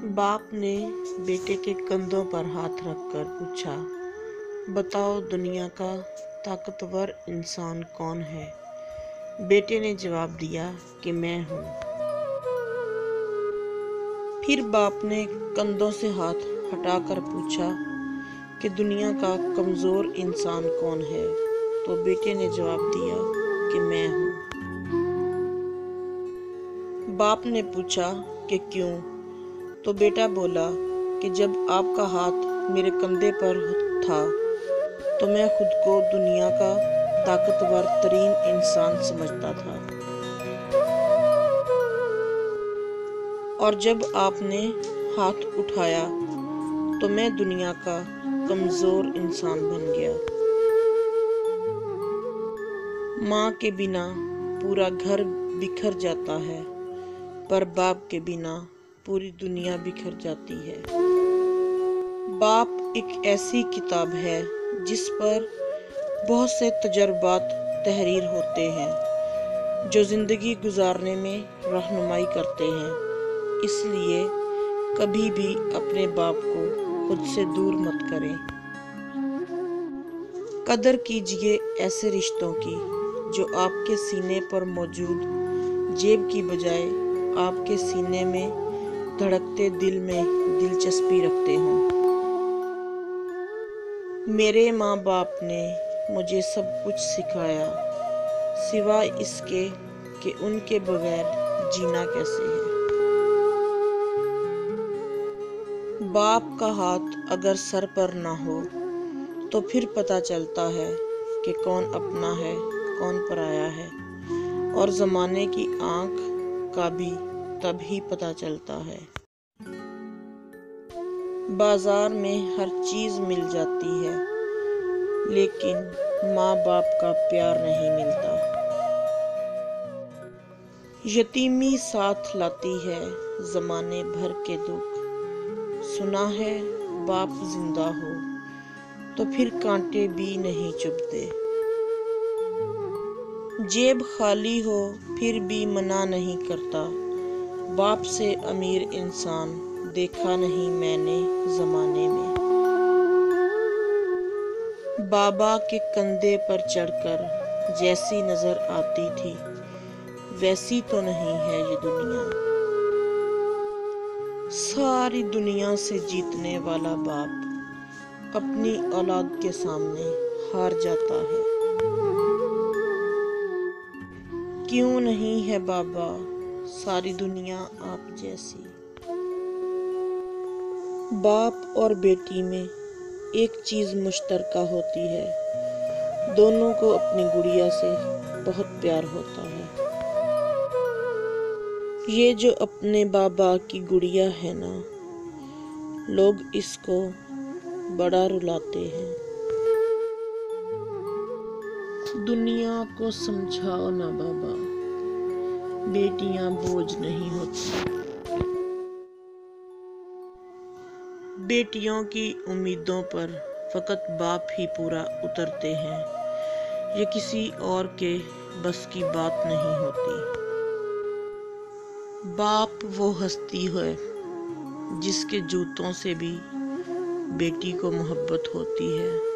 बाप ने बेटे के कंधों पर हाथ रखकर पूछा, बताओ दुनिया का ताकतवर इंसान कौन है। बेटे ने जवाब दिया कि मैं हूँ। फिर बाप ने कंधों से हाथ हटाकर पूछा कि दुनिया का कमज़ोर इंसान कौन है, तो बेटे ने जवाब दिया कि मैं हूँ। बाप ने पूछा कि क्यों, तो बेटा बोला कि जब आपका हाथ मेरे कंधे पर था तो मैं खुद को दुनिया का ताकतवर तरीन इंसान समझता था, और जब आपने हाथ उठाया तो मैं दुनिया का कमज़ोर इंसान बन गया। माँ के बिना पूरा घर बिखर जाता है, पर बाप के बिना पूरी दुनिया बिखर जाती है। बाप एक ऐसी किताब है जिस पर बहुत से तजर्बात तहरीर होते हैं जो ज़िंदगी गुजारने में रहनुमाई करते हैं। इसलिए कभी भी अपने बाप को खुद से दूर मत करें। कदर कीजिए ऐसे रिश्तों की जो आपके सीने पर मौजूद जेब की बजाय आपके सीने में धड़कते दिल में दिलचस्पी रखते हों। मेरे माँ बाप ने मुझे सब कुछ सिखाया, सिवाय इसके कि उनके बगैर जीना कैसे है। बाप का हाथ अगर सर पर ना हो तो फिर पता चलता है कि कौन अपना है कौन पराया है, और ज़माने की आँख का भी तभी पता चलता है। बाजार में हर चीज़ मिल जाती है, लेकिन माँ बाप का प्यार नहीं मिलता। यतीमी साथ लाती है ज़माने भर के दुख। सुना है बाप जिंदा हो तो फिर कांटे भी नहीं चुभते। जेब खाली हो फिर भी मना नहीं करता। बाप से अमीर इंसान देखा नहीं मैंने ज़माने में। बाबा के कंधे पर चढ़कर जैसी नज़र आती थी वैसी तो नहीं है ये दुनिया। सारी दुनिया से जीतने वाला बाप अपनी औलाद के सामने हार जाता है। क्यों नहीं है बाबा सारी दुनिया आप जैसी। बाप और बेटी में एक चीज़ मुश्तरका होती है, दोनों को अपनी गुड़िया से बहुत प्यार होता है। ये जो अपने बाबा की गुड़िया है ना, लोग इसको बड़ा रुलाते हैं। दुनिया को समझाओ ना बाबा, बेटियां बोझ नहीं होती। बेटियों की उम्मीदों पर फकत बाप ही पूरा उतरते हैं, ये किसी और के बस की बात नहीं होती। बाप वो हस्ती है जिसके जूतों से भी बेटी को मोहब्बत होती है।